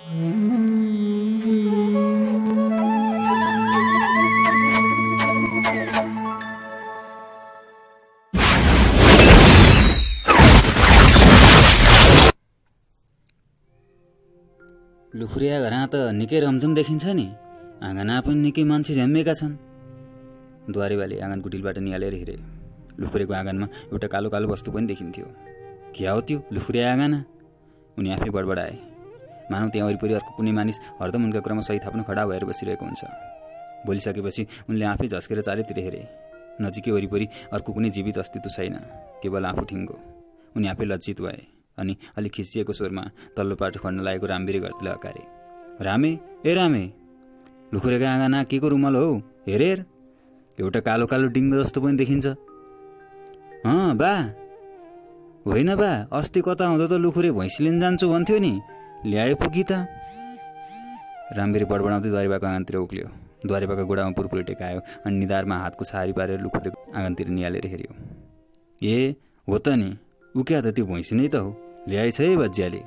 लुखुरिया घरमा त निकै रमझम देखिन्छ नि। आँगना पनि निकै मान्छे झ्याम्मेका छन्। द्वारेवाले आँगनको डिलबाट निहालेर हेरे। लुखुरेको आँगनमा एउटा कालो कालो वस्तु पनि देखिन्थ्यो। क्या हो त्यो लुखुरिया आँगना? उनी आफै बडबडाए। मानौ त्यहाँ वरिपरि अर्को कुनै मानिस हरदम उनका कुरामा सही थाप्न खडा भएर बसिरहेको हुन्छ। बोलिसकेपछि उनले आफै झस्केर चारैतिर हेरे। नजिकै वरिपरि अर्को कुनै जीवित अस्तित्व छैन, केवल आफू ठिङ्गो। उनी आफै लज्जित भए अनि अलिक खिसिएको स्वरमा तल्लो पाटो खन्न लागेको रामबिरी घरतिर हकारे। रामे, ए रामे, लुखुरेको आँगना के को रुमाल हो? हेर हेर, एउटा कालो कालो डिङ्गो जस्तो पनि देखिन्छ। बा होइन बा, अस्ति कता हुँदा त लुखुरे भैँसी लिन जान्छु भन्थ्यो नि, ल्याए पो कि त? रामबिरी बडबडाउँदै द्वारेबाको आँगनतिर उक्ल्यो। द्वारेबाको गोडामा पुरपुरी टेकायो अनि निधारमा हातको छहारी पारेर लुखुरेको आँगनतिर निहालेर हेऱ्यो। ए हो त नि, उक्या त त्यो भैँसी नै त हो, ल्याएछ है बज्याले।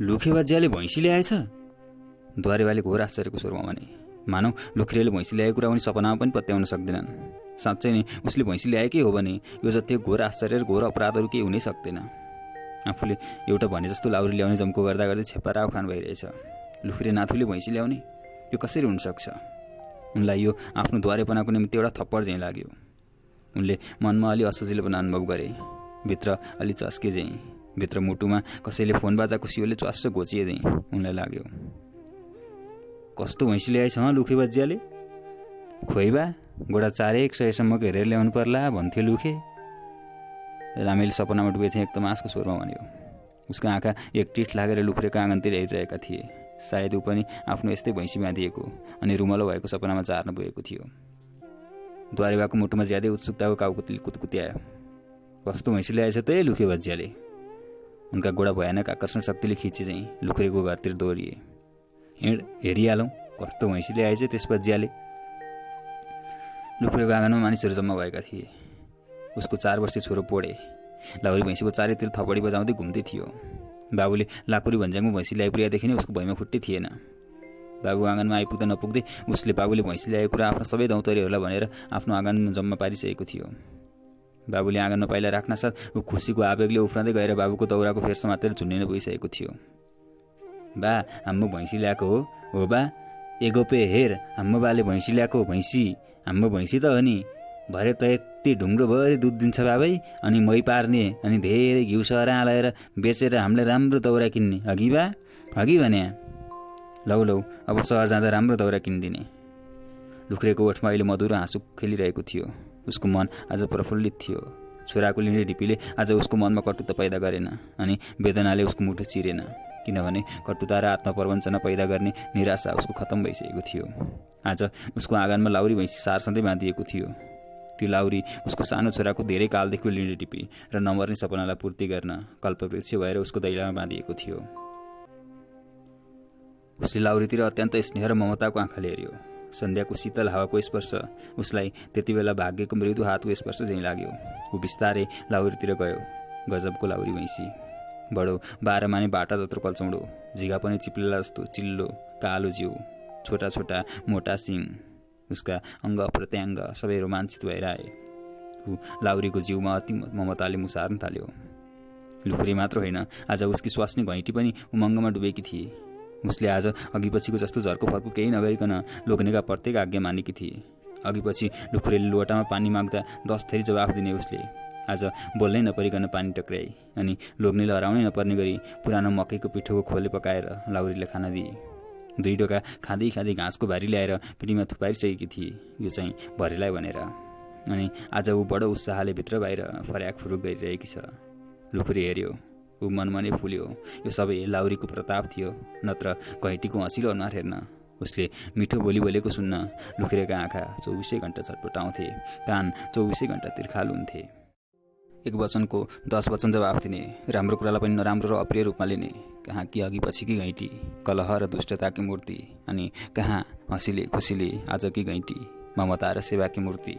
लुखे बज्याले भैँसी ल्याएछ? द्वारेवाले घोर आश्चर्यको स्वरमा भने। मानौ लुखुरेले भैँसी ल्याएको कुरा उनी सपनामा पनि पत्याउन सक्दैनन्। साँच्चै नै उसले भैँसी ल्याएकै हो भने यो जति घोर आश्चर्य र घोर अपराधहरू केही हुनै सक्दैन। आफूले एउटा भने जस्तो लाउरी ल्याउने जम्को गर्दा गर्दै छेप्पा राव खान भइरहेछ। लुखुरे नाथुले भैँसी ल्याउने, यो कसरी हुनसक्छ? उनलाई यो आफ्नो द्वारेपनाको निम्ति एउटा थप्पड झैँ लाग्यो। उनले मनमा अलि असजिलोपना अनुभव गरे। भित्र अलि चस्के झैँ, भित्र मुटुमा कसैले फोन बाजाको सियोले च्वास्स घोचिए झैँ उनलाई लाग्यो। कस्तो भैँसी ल्याएछ लुखे बज्याले? खोइ बा, गोडा 400-100सम्मको हेरेर ल्याउनु पर्ला भन्थ्यो लुखे। रामेले सपनामा डुबे चाहिँ एकदम आँसको स्वरमा भन्यो। उसका आँखा एकटिठ लागेर लुखुरेको आँगनतिर हेरिरहेका थिए। सायद ऊ पनि आफ्नो यस्तै भैँसी बाँधिएको अनि रुमलो भएको सपनामा चार्न पुगेको थियो। द्वारेबाको मुटुमा ज्यादै उत्सुकताको काउकुतले कुतकुत्यायो। कस्तो भैँसी ल्याएछ त लुखे बज्याले? उनका गोडा भयानक आकर्षण शक्तिले खिचे चाहिँ लुखुरेको घरतिर दौडिए। हिँड, हेरिहालौँ कस्तो भैँसी ल्याएछ त्यस बज्याले। लुखुरेको आँगनमा मानिसहरू जम्मा भएका थिए। उसको 4 वर्षीय छोरो पोडे लाउरी भैँसीको चारैतिर थपडी बजाउँदै घुम्दै थियो। बाबुले लाकुरी भन्ज्याङमा भैँसी ल्याइपुर्याएदेखि नै उसको भैँमा फुट्टै थिएन। बाबु आँगनमा आइपुग्दा नपुग्दै उसले बाबुले भैँसी ल्याएको कुरा आफ्ना सबै दौतरीहरूलाई भनेर आफ्नो आँगनमा जम्मा पारिसकेको थियो। बाबुले आँगनमा पाइला राख्नासाथ ऊ खुसीको आवेगले उफ्रँदै गएर बाबुको दौराको फेर समातेर झुन्डिन पुगिसकेको थियो। बा, हाम्रो भैँसी ल्याएको हो बा, एगोपे हेर, हाम्रो बाले भैँसी ल्याएको, भैँसी, हाम्रो भैँसी त हो नि। भरे त यति ढुङ्ग्रोभरि दुध दिन्छ बाबै, अनि मै पार्ने अनि धेरै घिउ सहरा हालेर बेचेर हामीले राम्रो दौरा किन्ने, हगि बा? हगि भने लौ लौ, अब सहर जाँदा राम्रो दौरा किनिदिने। लुखुरेको ओठमा अहिले मधुरो हाँसो खेलिरहेको थियो। उसको मन आज प्रफुल्लित थियो। छोराको लिने ढिपीले आज उसको मनमा कटुता पैदा गरेन अनि वेदनाले उसको मुटु चिरेन, किनभने कटुता र आत्मप्रवञ्चना पैदा गर्ने निराशा उसको खत्तम भइसकेको थियो। आज उसको आँगनमा लाउरी भैँसी सारसँदै बाँधिएको थियो। त्यो लाउरी उसको सानो छोराको धेरै कालदेखि लिने ढिपी र नमर्ने सपनालाई पूर्ति गर्न कल्पवृक्ष भएर उसको दैलामा बाँधिएको थियो। उसले लाउरीतिर अत्यन्त स्नेह र ममताको आँखाले हेऱ्यो। सन्ध्याको शीतल हावाको स्पर्श उसलाई त्यति बेला भाग्यको मृदु हातको स्पर्श झैँ लाग्यो। ऊ बिस्तारै लाउरीतिर गयो। गजबको लाउरी भैँसी, बडो 12 माने बाटा जत्रो कल्चौडो, झिगा पनि चिप्लेला जस्तो चिल्लो कालो जिउ, छोटा छोटा मोटा सिङ, उसका अङ्ग प्रत्याङ्ग सबै रोमाञ्चित भएर आए। ऊ लाउरीको जिउमा अति ममताले मुसार्न थाल्यो। लुखुरी मात्र होइन, आज उसकी स्वास्नी घैँटी पनि उमङ्गमा डुबेकी थिए। उसले आज अघिपछिको जस्तो झर्को फर्को केही नगरिकन लोग्नेका प्रत्येक आज्ञा मानेकी थिए। अघिपछि लुखुरेले लोटामा पानी माग्दा 10 थरी जवाफ दिने उसले आज बोल्नै नपरिकन पानी टक्राई अनि लोग्नेले हराउनै नपर्ने गरी पुरानो मकैको पिठोको खोले पकाएर लाउरीले खाना दिए। 2 डोका खाँदै खाँदै घाँसको भारी ल्याएर पिँढीमा थुपारिसकेकी थिए, यो चाहिँ भरेलाई भनेर। अनि आज ऊ बडो उत्साहले भित्र बाहिर फर्याक फुरुक गरिरहेकी छ। लुखुरी हेऱ्यो, ऊ मनमा नै फुल्यो। यो सबै लाउरीको प्रताप थियो, नत्र घैँटीको हँसिलो अनुहार हेर्न। उसले मिठो बोली बोलेको सुन्न लुखुरेका आँखा 24 घण्टा छटपटाउँथे, कान 24 घण्टा तिर्खाल हुन्थे। एक वचनको 10 वचन जवाफ दिने, राम्रो कुरालाई पनि नराम्रो र अप्रिय रूपमा लिने। कहाँ कि अघि पछिकी घैँटी, कलह र दुष्टताकी मूर्ति, अनि कहाँ हँसीले खुसीले आजकी घैँटी, ममता र सेवाकी मूर्ति।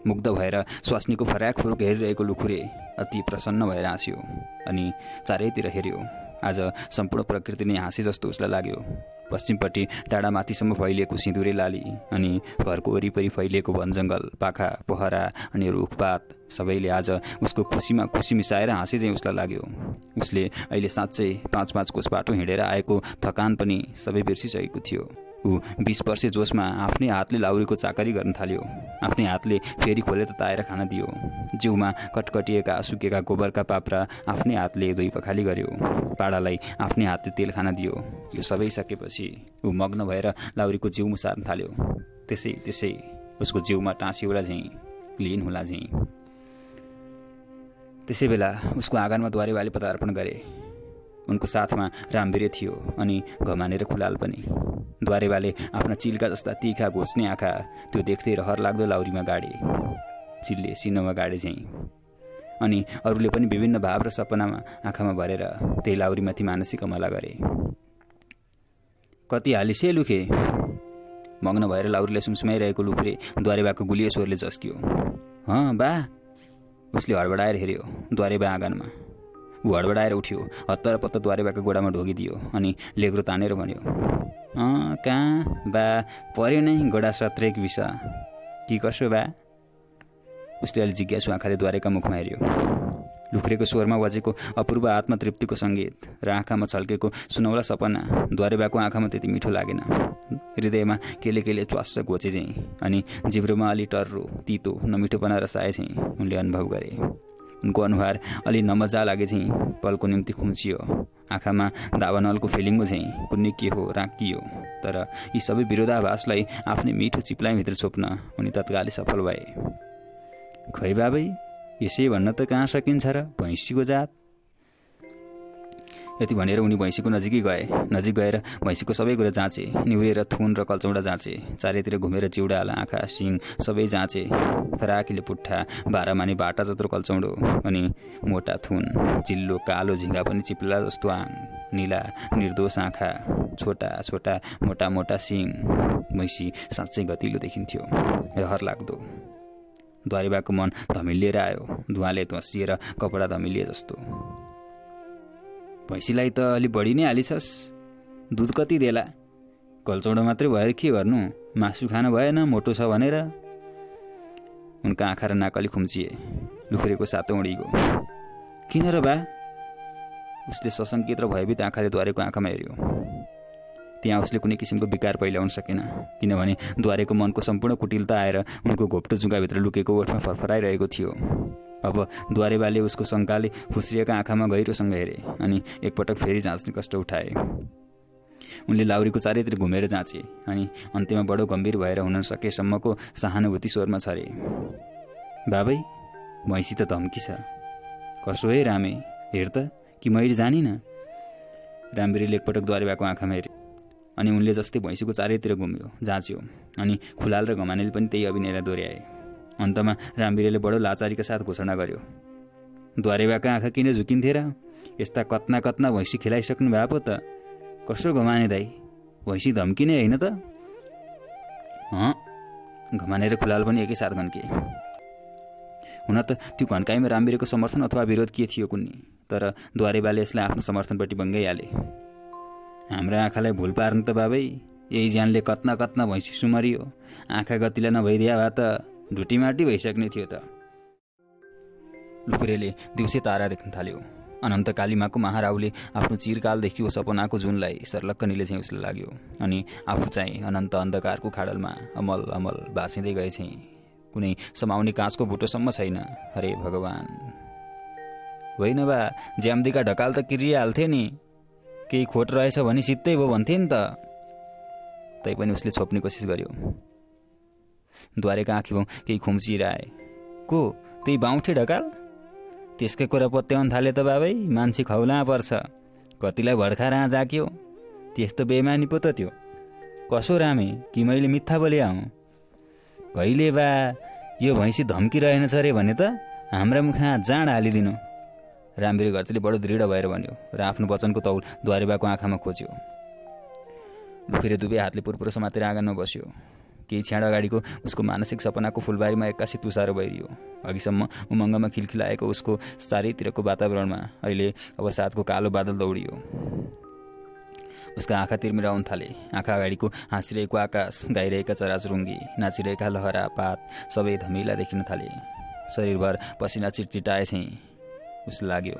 मुग्ध भएर स्वास्नीको फर्याक फुरुक हेरिरहेको लुखुरे अति प्रसन्न भएर हाँस्यो अनि चारैतिर हेऱ्यो। आज सम्पूर्ण प्रकृति नै हाँसे जस्तो उसलाई लाग्यो। पश्चिमपट्टि टाढा माथिसम्म फैलिएको सिँदुरे लाली अनि घरको वरिपरि फैलिएको वनजङ्गल, पाखा पहरा अनि रुखपात सबैले आज उसको खुसीमा खुसी मिसाएर हाँसे चाहिँ उसलाई लाग्यो। उसले अहिले साँच्चै 5-5 कोस बाटो हिँडेर आएको थकान पनि सबै बिर्सिसकेको थियो। ऊ 20 वर्षे जोसमा आफ्नै हातले लाउरीको चाकरी गर्न थाल्यो। आफ्नै हातले फेरि खोले तताएर खान दियो। जिउमा कटकटिएका सुकेका गोबरका पाप्रा आफ्नै हातले धोइ पखाली गर्यो। पाडालाई आफ्नै हातले तेल खान दियो। यो सबै सकेपछि ऊ मग्न भएर लाउरीको जिउ मुसार्न थाल्यो। त्यसै उसको जिउमा टाँसी एउटा झैँ लिन होला झैँ। त्यसै बेला उसको आँगनमा द्वारेवाले पदार्पण गरे। उनको साथमा रामवीर थियो अनि घमानेर खुलाल पनि। द्वारेवाले आफ्ना चिल्का जस्ता तिखा घोच्ने आँखा त्यो देख्दै रहर लाग्दो लाउरीमा गाडे। चिल्ले सिनोमा गाडे झैँ। अनि अरूले पनि विभिन्न भाव र सपनामा आँखामा भरेर त्यही लाउरीमाथि मानसिक हमला गरे। कति हालिसे लुखे? मग्न भएर लाउरीले सुमसुमाइरहेको लुखुरे द्वारेबाको गुलियो स्वरले जस्कियो। हँ बा, उसले हडबडाएर हेऱ्यो द्वारेबा आँगनमा। ऊ हडबडाएर उठ्यो, हत्तर पत्तर द्वारेबाको गोडामा ढोगिदियो अनि लेग्रो तानेर भन्यो, कहाँ बा, पर्यो नै गोडा सत्रेक विष कि कसो बा? उसले अलि जिज्ञासु आँखाले द्वारेका मुखमा हेऱ्यो। लुख्रेको स्वरमा बजेको अपूर्व आत्मतृप्तिको सङ्गीत र आँखामा छल्केको सुनौला सपना द्वारेबाको आँखामा त्यति मिठो लागेन। हृदयमा केले च्वास्स घोचे चाहिँ अनि जिब्रोमा अलि टर्रो तितो नमिठोपना रसाए चाहिँ उनले अनुभव गरे। उनको अनुहार अलि नमजा लागे चाहिँ पलको निम्ति खुम्चियो। आँखामा दावानलको फिलिङमा चाहिँ कुन्ने के हो राकियो। तर यी सबै विरोधाभासलाई आफ्नै मिठो चिप्लाइभित्र छोप्न उनी तत्कालै सफल भए। खै बाबै, यसै भन्न त कहाँ सकिन्छ र भैँसीको जात? यति भनेर उनी भैँसीको नजिकै गए। नजिक गएर भैँसीको सबै कुरा जाँचे। निहुरेर थुन र कल्चौडा जाँचे। चारैतिर घुमेर चिउडाल, आँखा, सिङ सबै जाँचे। फराकिले पुट्ठा 12 माने बाटा जत्रो कल्चौडो अनि मोटा थुन, चिल्लो कालो झिङ्गा पनि चिप्ला जस्तो आङ, निला निर्दोष आँखा, छोटा छोटा मोटा मोटा सिङ। भैँसी साँच्चै गतिलो देखिन्थ्यो, रहर लाग्दो। द्वारेबाको मन धमिलिएर आयो, धुवाले धसिएर कपडा धमिलिए जस्तो। भैँसीलाई त अलि बढी नै हालिछस्, दुध कति देला? कल्चौडो मात्रै भएर के गर्नु, मासु खान भएन मोटो छ भनेर? उनका आँखा र नाक अलि खुम्चिए। लुखुरेको सातो उडिगयो। किन र बा? उसले सशङ्कित र भयभीत आँखाले द्वारेको आँखामा हेऱ्यो। त्यहाँ उसले कुनै किसिमको विकार पहिल्याउन सकेन, किनभने द्वारेको मनको सम्पूर्ण कुटिलता आएर उनको घोप्टो जुङ्गाभित्र लुकेको ओठमा फरफराइरहेको थियो। अब द्वारेबाले उसको शङ्काले फुस्रिएका आँखामा गहिरोसँग हेरे अनि एकपटक फेरि जाँच्ने कष्ट उठाए। उनले लाउरीको चारैतिर घुमेर जाँचे अनि अन्त्यमा बडो गम्भीर भएर हुन सकेसम्मको सहानुभूति स्वरमा छरे। बाबै, भैँसी त धम्की छ। कसो है रामे, हेर त, कि मैले जानिन? रामवीरले एकपटक द्वारेबाको आँखामा हेरे अनि उनले जस्तै भैँसीको चारैतिर घुम्यो, जाँच्यो अनि खुलाल र घमानेले पनि त्यही अभिनयलाई दोहोऱ्याए। अन्तमा रामवीरले बडो लाचारीका साथ घोषणा गर्यो, द्वारेबाका आँखा किन झुकिन्थे र? यस्ता कतना कतना भैँसी खेलाइसक्नु भए पो त। कसो घमाने दाई, भैँसी धम्किने होइन त? घमाने र खुलाल पनि एकैसाथ गन्के। हुन त त्यो घन्काइमा रामवीरको समर्थन अथवा विरोध के थियो कुन्नी, तर द्वारेबाले यसलाई आफ्नो समर्थनपट्टि बङ्गाइहाले। हाम्रो आँखालाई भुल पार्नु त बाबै, यही ज्यानले कतना कतना भैँसी सुमरियो। आँखा गतिलाई नभइदिया भए त ढुटीमाटी भइसक्ने थियो त। लुखुरेले दिउँसै तारा देख्न थाल्यो। अनन्त कालीमाको महाराउले आफ्नो चिरकालदेखि सपनाको जुनलाई सर्लक्क निले चाहिँ उसलाई लाग्यो अनि आफू चाहिँ अनन्त अन्धकारको खाडलमा अमल अमल भाँसिँदै गए चाहिँ कुनै समाउने काँचको बुटोसम्म छैन। हरे भगवान! होइन बा, ज्याम्दीका ढकाल त किरिहाल्थे नि, केही खोट रहेछ भने सित्तै भयो भन्थे नि त। तैपनि उसले छोप्ने कोसिस गर्यो। द्वारेका आँखी भाउ केही खुम्चिएर आए। को त्यही बाउठे ढकाल? त्यसकै कुरा पत्याउन थाले त बाबै, मान्छे खौला पर्छ। कतिलाई भर्खा राँ जाक्यो, त्यस्तो बेमानी पो त त्यो। कसो रामे, कि मैले मिथ्या बोले आउँ? कहिले बा, यो भैँसी धम्की रहेनछ रे भने त हाम्रा मुखमा जाँड हालिदिनु। रामवीर घरतीले बडो दृढ भएर भन्यो र आफ्नो वचनको तौल द्वारेबाको आँखामा खोज्यो। लुखुरे दुवै हातले पुरपुरो समातेर आँगनमा बस्यो। केही क्षण अगाडिको उसको मानसिक सपनाको फुलबारीमा एक्कासी तुसारो भइरियो। अघिसम्म उमङ्गमा खिलखिलाएको उसको चारैतिरको वातावरणमा अहिले अब साथको कालो बादल दौडियो। उसका आँखा तिर्मिराउन थाले। आँखा अगाडिको हाँसिरहेको आकाश, गाइरहेका चराचुरुङ्गी, नाचिरहेका लहरा पात सबै धमिला देखिन थाले। शरीरभर पसिना चिटचिटाए चाहिँ उसले लाग्यो।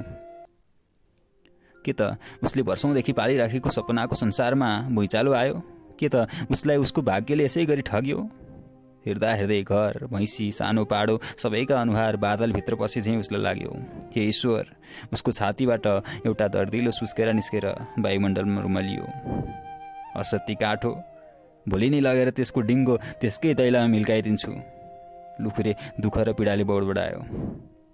के त उसले वर्षौँदेखि पालिराखेको सपनाको संसारमा भुइँचालो आयो? के त उसलाई उसको भाग्यले यसै गरी ठग्यो? हेर्दा हेर्दै घर, भैँसी, सानो पाडो सबैका अनुहार बादलभित्र पसे झैँ उसलाई लाग्यो। हे ईश्वर! उसको छातीबाट एउटा दर्दिलो सुस्केर निस्केर वायुमण्डलमा रुमलियो। असत्य काठो, भोलि नै लगेर त्यसको डिङ्गो त्यसकै दैलामा मिल्काइदिन्छु। लुखुरे दुःख र पीडाले बढायो।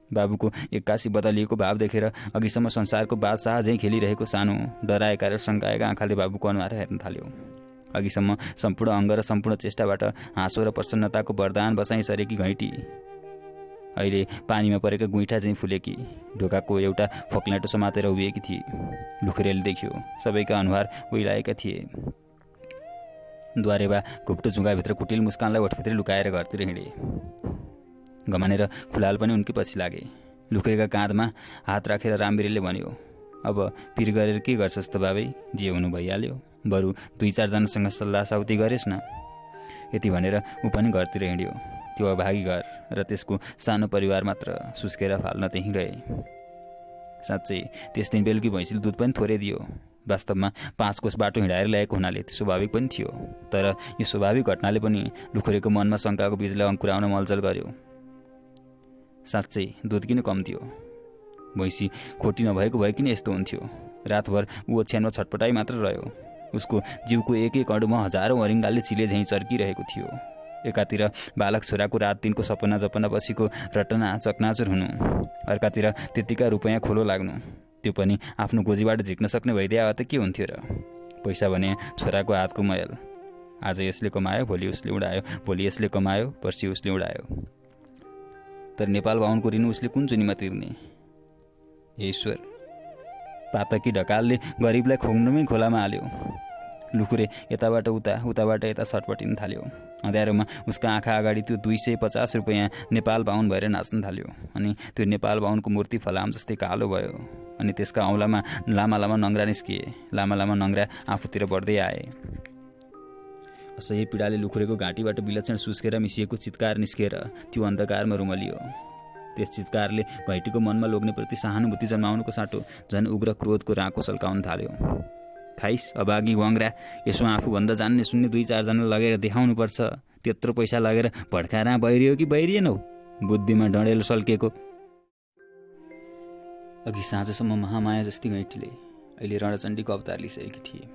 बाबुको एक्कासी बदलिएको भाव देखेर अघिसम्म संसारको बादशाह झैँ खेलिरहेको सानो डराएका र शङ्काएका आँखाले बाबुको अनुहार हेर्न थाल्यो। अघिसम्म सम्पूर्ण अङ्ग र सम्पूर्ण चेष्टाबाट हाँसो र प्रसन्नताको वरदान बसाइसरेकी घैँटी अहिले पानीमा परेका गुइठा चाहिँ फुलेकी ढोकाको एउटा फोक्ल्याटो समातेर उभिएकी थिए। लुखुरेले देख्यो सबैका अनुहार उइलाएका थिए। द्वारेबा घुप्टो झुङ्गाभित्र कुटिल मुस्कानलाई ओठभित्रै लुकाएर घरतिर हिँडे। घमानेर खुलाल पनि उनकै पछि लागे। लुखुरेका काँधमा हात राखेर रामवीरले भन्यो, अब पिर गरेर के गर्छस् त बाबै? जे हुनु भइहाल्यो, बरु 2-4जनासँग सल्लाह साउती गरेस् न। यति भनेर ऊ पनि घरतिर हिँड्यो। त्यो अभागी घर र त्यसको सानो परिवार मात्र सुस्केर फाल्न त्यहीँ रहे। साँच्चै त्यस दिन बेलुकी भैँसीले दुध पनि थोरै दियो। वास्तवमा 5 कोस बाटो हिँडाएर ल्याएको हुनाले त्यो स्वाभाविक पनि थियो। तर यो स्वाभाविक घटनाले पनि लुखुरेको मनमा शङ्काको बीजलाई अङ्कुराउन मलजल गर्यो। साँच्चै दुध किन कम थियो? भैँसी खोटी नभएको भए किन यस्तो हुन्थ्यो? रातभर ऊ ओछ्यानमा छटपटाइ मात्र रह्यो। उसको जिउको एक एक अणुमा हजारौँ अरिङ्गालले चिले झैँ चर्किरहेको थियो। एकातिर बालक छोराको रात दिनको सपना जपना पछिको रटना चकनाचुर हुनु, अर्कातिर त्यतिका रुपैयाँ खोलो लाग्नु, त्यो पनि आफ्नो गोजीबाट झिक्न सक्ने भइदिए त के हुन्थ्यो र? पैसा भने छोराको हातको मैल। आज यसले कमायो, भोलि उसले उडायो, भोलि यसले कमायो, पर्सि उसले उडायो। तर नेपाल बाहुनको ऋण उसले कुन जुनीमा तिर्ने? ईश्वर! पातकी ढकालले गरिबलाई खोक्नुमै खोलामा हाल्यो। लुखुरे यताबाट उता उताबाट यता छटपटिन थाल्यो। अँध्यारोमा उसका आँखा अगाडि त्यो 250 रुपैयाँ नेपाल बाहुन भएर नाच्न थाल्यो। अनि त्यो नेपाल बाहुनको मूर्ति फलाम जस्तै कालो भयो। अनि त्यसका औँलामा लामा लामा नङ्ग्रा निस्किए। लामा लामा नङ्ग्रा आफूतिर बढ्दै आए। असह्य पीडाले लुखुरेको घाँटीबाट विलक्षण सुस्केर मिसिएको चित्कार निस्केर त्यो अन्धकारमा रुमलियो। त्यस चित्कारले घैँटीको मनमा लोग्नेप्रति सहानुभूति जन्माउनुको साटो झन् उग्र क्रोधको राँको सल्काउन थाल्यो। खाइस अभागी वङ्ग्रा, यसो आफूभन्दा जान्ने सुन्ने 2-4जना लगेर देखाउनुपर्छ। त्यत्रो पैसा लगेर भड्काएर बहिरियो कि बहिरिएनौ? बुद्धिमा डढेलो सल्केको। अघि साँझसम्म महामाया जस्ती घैँटीले अहिले रणचण्डीको अवतार लिइसकेकी थिए।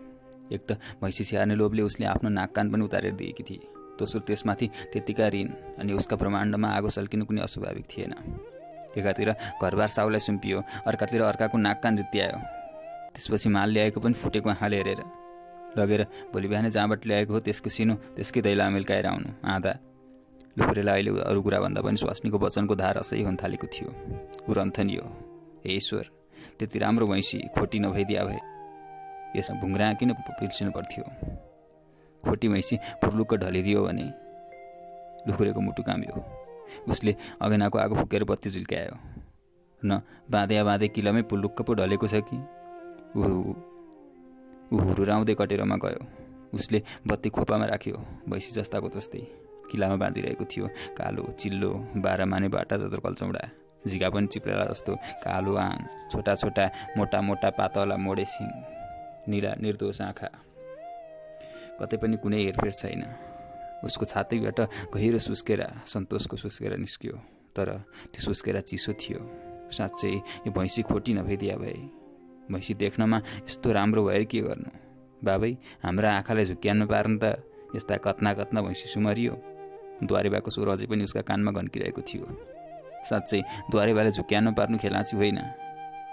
एक त भैँसी स्याहार्ने लोभले उसले आफ्नो नाक कान पनि उतारेर दिएकी थिए। दोस्रो त्यसमाथि त्यतिका ऋण अनि उसका ब्रह्माण्डमा आगो सल्किनु कुनै अस्वाभाविक थिएन। एकातिर घरबार साउलाई सुम्पियो, अर्कातिर अर्काको नाक कान रित्यायो। त्यसपछि माल ल्याएको पनि फुटेको आँखाले हेरेर लगेर भोलि बिहानै जहाँबाट ल्याएको हो त्यसको सिनो त्यसकै दैला मिल्काएर आउनु आधा। लुखुरेलाई अहिले अरू कुराभन्दा पनि स्वास्नीको वचनको धार असह्य हुन थालेको थियो। ऊ रन्थनियो, हे ईश्वर! त्यति राम्रो भैँसी खोटी नभइदिया भए यसमा भुङ्ग्रा किन पिल्सिनु पर्थ्यो? खोटी भैँसी फुर्लुक्क ढलिदियो भने लुखुरेको मुटु काम्यो। उसले अगेनाको आगो फुकेर बत्ती झुल्क्यायो। न बाँधे किलामै पुल्लुक्क पो ढलेको छ कि? ऊ हुरुराउँदै कटेरोमा गयो। उसले बत्ती खोपामा राख्यो। भैँसी जस्ताको तस्तै किलामा बाँधिरहेको थियो। कालो चिल्लो 12 माने बाटा जत्रो कल्चौडा, झिगा पनि चिप्रेला जस्तो कालो आङ, छोटा छोटा मोटा मोटा पातला मोडे सिङ, निला निर्दोष आँखा, कतै पनि कुनै हेरफेर छैन। उसको छातीबाट गहिरो सुस्केरा सन्तोषको सुस्केरा निस्कियो। तर त्यो सुस्केरा चिसो थियो। साँच्चै यो भैँसी खोटी नभइदिया भए भैँसी देख्नमा यस्तो राम्रो भएर के गर्नु? बाबै, हाम्रा आँखालाई झुक्क्याउन पार्न त यस्ता कतना कतना भैँसी सुमरियो। द्वारेबाको स्वर अझै पनि उसका कानमा घन्किरहेको थियो। साँच्चै द्वारेबाले झुक्क्याउन पार्नु खेलाँची होइन।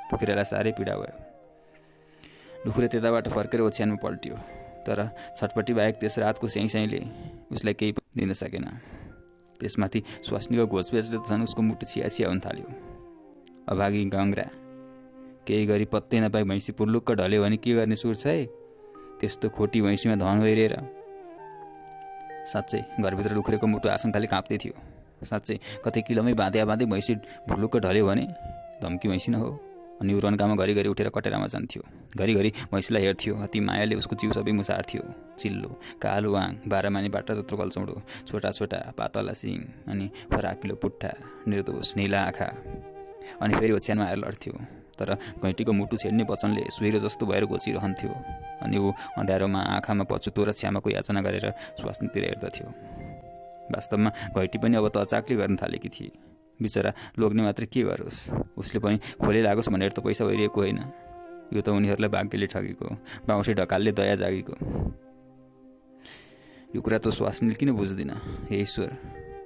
लुखुरेलाई साह्रै पीडा भयो। लुखुरे त्यताबाट फर्केर ओछ्यानमा पल्ट्यो। तर छटपट्टि बाहेक त्यस रातको स्याइले उसलाई केही दिन सकेन। त्यसमाथि स्वास्नीको घोचबेचले त झन् उसको मुटु छियाछिया हुन थाल्यो। अभागी गङ्ग्रा, केही गरी पत्तै नपाई भैँसी पुर्लुक्क ढल्यो भने के गर्ने सुर छ है? त्यस्तो खोटी भैँसीमा धन भइरहेर साँच्चै घरभित्र लुख्रेको मुटु आशंकाले काँप्दै थियो। साँच्चै कतै किलोमै बाँधे भैँसी भुर्लुक्क ढल्यो भने धम्की भैँसी न हो। अनि ऊ रन्कामा घरिघरि उठेर कटेरामा जान्थ्यो। घरिघरि भैँसीलाई हेर्थ्यो। अति मायाले उसको जिउ सबै मुसार्थ्यो। चिल्लो कालो आङ, 12 माने बाटा जत्रो गल्चौँडो, छोटा छोटा पातला सिङ अनि फराकिलो पुट्ठा, निर्दोष नीला आँखा। अनि फेरि ओछ्यानमा आएर लड्थ्यो। तर घैँटीको मुटु छेड्ने वचनले सुहिरो जस्तो भएर घोचिरहन्थ्यो। अनि ऊ अँध्यारोमा आँखामा पछुतो र छ्यामाको याचना गरेर स्वास्नीतिर हेर्दथ्यो। वास्तवमा घैँटी पनि अब त अचाकले गर्न थालेकी थिए। बिचरा लोग्ने मात्र के गरोस्, उसले पनि खोले लागोस् भनेर त पैसा भइरहेको होइन। यो त उनीहरूलाई भाग्यले ठगेको, बाउँसे ढकालले दया जागेको। यो कुरा त स्वास्नीले किन बुझ्दिन? हे ईश्वर,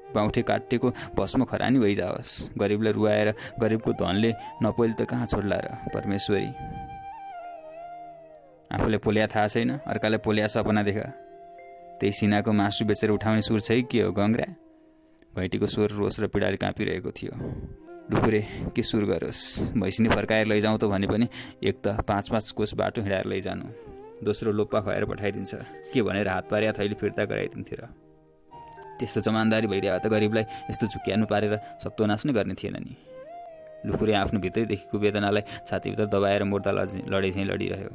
बाउँठे काटिएको भस्म खरानी भइजाओस्। गरिबलाई रुवाएर गरिबको धनले नपोले त कहाँ छोड्ला र परमेश्वरी। आफूलाई पोल्या थाहा छैन, अर्कालाई पोल्या सपना देखा। त्यही सिनाको मासु बेचेर उठाउने सुर छै के हो गङ्ग्रा? घैँटीको स्वर रोष र पीडाले काँपिरहेको थियो। लुखुरे के सुर गरोस्? भैँसीले फर्काएर लैजाउँ त भने पनि एक त 5-5 कोस बाटो हिँडाएर लैजानु, दोस्रो लोप्पा खुवाएर पठाइदिन्छ के भनेर हात पारिया थैली फिर्ता गराइदिन्थ्यो र। त्यस्तो जमानदारी भइरह्यो त गरिबलाई यस्तो झुक्याउनु पारेर सत्वनाश नै गर्ने थिएन नि। लुखुरे आफ्नो भित्रैदेखिको वेदनालाई छातीभित्र दबाएर मुर्दा लडे झैँ लडिरह्यो।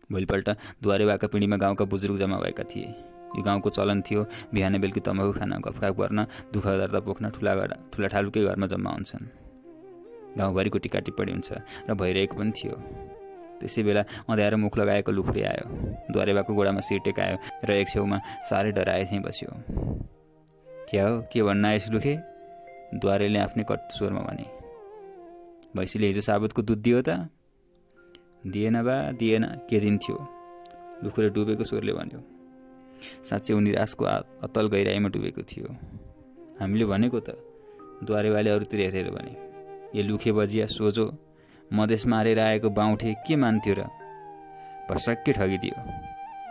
भोलिपल्ट द्वारेवाका पिँढीमा गाउँका बुजुर्ग जम्मा भएका थिए। यो गाउँको चलन थियो बिहान बेलुकी तमाखु खान, गफगाफ गर्न, दुःख दर्द पोख्न ठुला ठालुकै घरमा जम्मा हुन्छन्। गाउँभरिको टिका टिप्पणी हुन्छ र भइरहेको पनि थियो। त्यसै बेला अँध्यारो मुख लगाएको लुखुरे आयो। द्वारेवाको गोडामा शिर टेकायो र एक छेउमा साह्रै डराए चाहिँ बस्यो। क्या हो, के भन्न आएछ लुखे? द्वारेले आफ्नै कट स्वरमा भने। भैँसीले हिजो साबुतको दुध दियो त? दिएन बा, दिएन। के दिन्थ्यो? लुखुरे डुबेको स्वरले भन्यो। साँच्चै ऊ निराशको अतल गहिराईमा डुबेको थियो। हामीले भनेको त, द्वारेवाले अरूतिर हेरेर भने। यो लुखे बजिया सोझो मधेसमा हारेर आएको बाउँठे के मान्थ्यो र? भसक्कै ठगिदियो।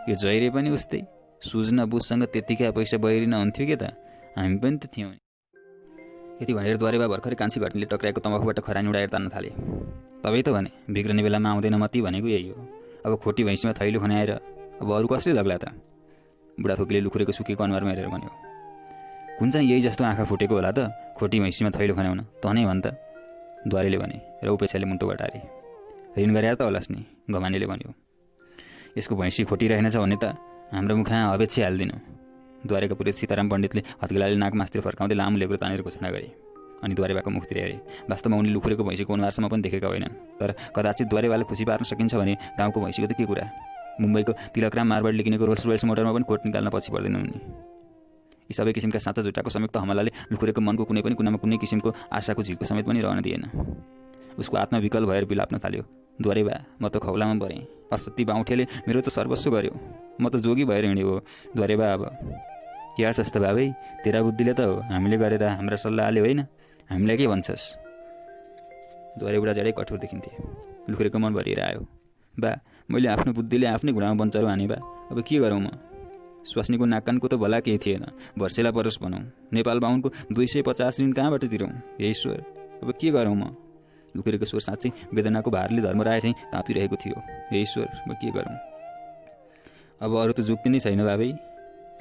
यो जहिले पनि उस्तै सुझ्न बुझसँग त्यतिकै पैसा बहिरी नहुन्थ्यो के त? हामी पनि त थियौँ। यति भनेर द्वारेबा भर्खरै कान्छी घट्नीले टक्राएको तम्बाखुबाट खरानी उडाएर तान्न थाले। तबै त भने बिग्रने बेलामा आउँदैन मती भनेको यही हो। अब खोटी भैँसीमा थैलो खन्याएर अब अरू कसले लग्ला त? बुढाथोकीले लुखुरेको सुकेको अनुहारमा हेरेर भन्यो। कुन चाहिँ यही जस्तो आँखा फुटेको होला त खोटी भैँसीमा थैलो खन्याउन? त नै भन् त, द्वारेले भने र उपेक्षाले मुन्टो बटारे। ऋण गरेर त होलास् नि, घमानीले भन्यो। यसको भैँसी खोटी रहेनछ भने त हाम्रो मुखा अवेक्षी हालिदिनु। द्वारेका पुरोहित सीताराम पण्डितले हत्केलाले नाक मासतिर फर्काउँदै लामो लेग्रो तानेर घोषणा गरे। अनि द्वारेबाको मुखतिर हेरे। वास्तवमा उनले लुखुरेको भैँसीको अनुहारसम्म पनि देखेका होइनन्। तर कदाचित द्वारेबाले खुसी पार्न सकिन्छ भने गाउँको भैँसीको त के कुरा। मुम्बईको तिलकराम मारवाडले किनेको रोल्स रोयल्स मोटरमा पनि कोट निकाल्न पछि पर्दैन उनी। यी सबै किसिमका साँचा झुटाको संयुक्त हमलाले लुखुरेको मनको कुनै पनि कुनामा कुनै किसिमको आशाको झिल्को समेत पनि रहन दिएन। उसको आत्मा विकल भएर बिलाप्न थाल्यो। द्वारेबा, म त खौलामा परेँ। असत्य बाउँठेले मेरो त सर्वस्व गर्यो। म त जोगी भएर हिँड्यो हो द्वारेबा। अब के गर्छस् त बाबै? तेरा बुद्धिले त हो हामीले गरेर हाम्रा सल्लाहले होइन। हामीलाई के भन्छस्? द्वारे बुढा जडै कठोर देखिन्थे। लुखुरेको मन भरिएर आयो। बा, मैले आफ्नो बुद्धिले आफ्नै घुँडामा बन्चरो हाने बा। अब के गरौँ म? स्वास्नीको नाकानको त भला केही थिएन। भर्सेला परोस् भनौँ। नेपाल बाहुनको 250 ऋण कहाँबाट तिरौँ? हे ईश्वर, अब के गरौँ म? लुखुरेको स्वर साँच्चै वेदनाको भारले धर्मराय चाहिँ काँपिरहेको थियो। हे ईश्वर, अब के गरौँ? अब अरू त जुक्ति नै छैन बाबै,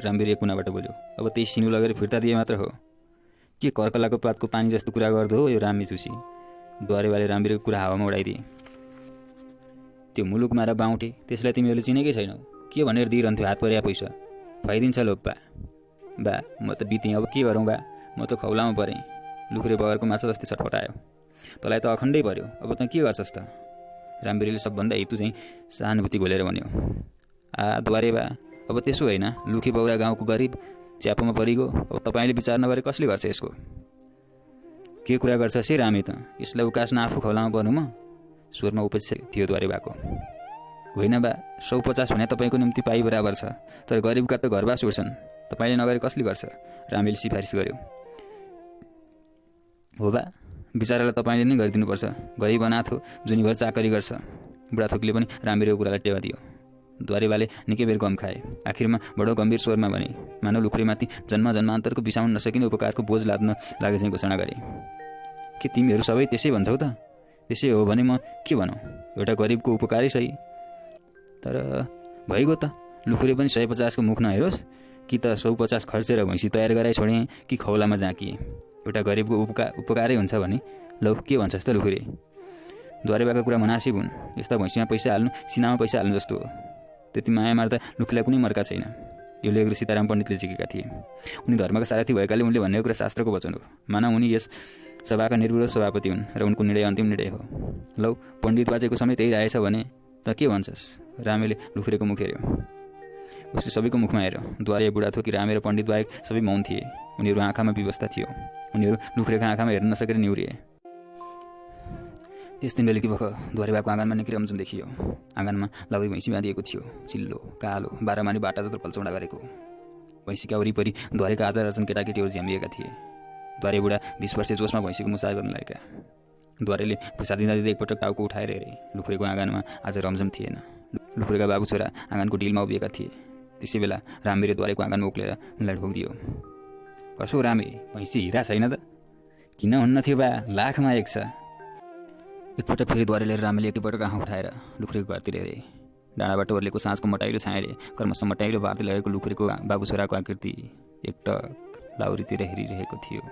रामबिर एक कुनाबाट बोल्यो। अब त्यही सिनु लगेर फिर्ता दिए मात्र हो। के कर्कलाको पातको पानी जस्तो कुरा गर्दो हो यो रामी चुसी? द्वारेवाले रामबिरको कुरा हावामा उडाइदिए। त्यो मुलुक मारा बाउँठे, त्यसलाई तिमीहरूले चिनेकै छैनौ। के भनेर दिइरहन्थ्यो हात पर्या पैसा? खुवाइदिन्छ लोप्पा। बा, म त बितेँ। अब के गरौँ बा? म त खौलामा परेँ। लुखुरे बगरको माछा जस्तै छटपटायो। तँलाई त अखण्डै पर्यो। अब त के गर्छस् त? रामबिरले सबभन्दा हितु चाहिँ सहानुभूति घोलेर भन्यो। द्वारेबा, अब त्यसो होइन। लुखे बौरा गाउँको गरिब च्यापोमा परिगयो। अब तपाईँले विचार नगरे कसले गर्छ यसको? के कुरा गर्छ से रामे त? यसलाई उकास्न आफू खौलामा पर्नु म? स्वरमा उपेक्षा थियो द्वारेबाको। होइन बा, 150 भने तपाईँको निम्ति पाइ बराबर छ। तर गरिबका त घरबास उड्छन्। तपाईँले नगरे कसले गर्छ? रामेले सिफारिस गर्यो। हो बा, बिचारालाई तपाईँले नै गरिदिनुपर्छ। गरिब अनाथ हो, जुनीभर चाकरी गर्छ। बुढाथोकीले पनि रामबिरको कुरालाई टेवा दियो। द्वारेबाले निकै बेर गम खाए। आखिरमा बडो गम्भीर स्वरमा भने, मानव लुखुरेमाथि जन्म जन्मान्तरको बिसाउन नसकिने उपकारको बोझ लाद्न लागे चाहिँ घोषणा गरे। के तिमीहरू सबै त्यसै भन्छौ त? त्यसै हो भने म के भनौँ? एउटा गरिबको उपकारै सही। तर भइगयो त। लुखुरे पनि 150 को मुख नहेरोस्। कि त 150 खर्चेर भैँसी तयार गराइ छोडेँ कि खौलामा जाँकिएँ। एउटा गरिबको उपकारै हुन्छ भने लौ के भन्छस् त लुखुरे? द्वारेबाका कुरा मुनासिब हुन्। यस्ता भैँसीमा पैसा हाल्नु सिनामा पैसा हाल्नु जस्तो हो। त्यति माया मार्दा लुखुरेलाई कुनै मर्का छैन। यो लेख सीताराम पण्डितले झिकेका थिए। उनी धर्मका सारथी भएकाले उनले भनेको कुरा शास्त्रको वचन हो। मानव उनी यस सभाका निर्विरोध सभापति हुन् र उनको निर्णय अन्तिम निर्णय हो। लौ पण्डित बाजेको समय त्यही रहेछ भने त के भन्छस्? रामेले लुखुरेको मुख हेऱ्यो। उसले सबैको मुखमा हेऱ्यो। द्वारे बुढा थोकी रामे र पण्डित बाहेक सबै मौन थिए। उनीहरू आँखामा विवस्था थियो। उनीहरू लुखुरेको आँखामा हेर्न नसकेर निहुरिए। त्यस दिन बेलुकी भख द्वारेबाको आँगनमा निकै रमझम देखियो। आँगनमा लाउरी भैँसी बाँधिएको थियो। चिल्लो कालो 12 माने बाटा जत्रो पल्चौडा गरेको। भैँसीका वरिपरि द्वारेका आधा दर्जन केटाकेटीहरू झ्याम्बिएका थिए। द्वारे बुढा 20 वर्षे जोसमा भैँसीको मुसार गर्न लागेका। द्वारेले भुसा दिँदा दिँदै एकपटक टाउको उठाएर हेरे। लुखुरेको आँगनमा आज रमझम थिएन। लुखुरेका बाबु छोरा आँगनको डिलमा उभिएका थिए। त्यसै बेला रामेले द्वारेको आँगनमा उक्लेर उनलाई ढोकिदियो। कसो रामे, भैँसी हिरा छैन त? किन हुन्न थियो बा, लाखमा एक छ। एकपटक फेरि द्वारे लिएर रामेले एकैपटक आँखा उठाएर लुखुरेको घरतिर हेरे। डाँडाबाट ओर्लेको साँझको मटाइलो छायाले कर्मसम्म मटाइलो बार्दै लगेको लुखुरेको बाबु छोराको आकृति एकटक लाउरीतिर हेरिरहेको थियो।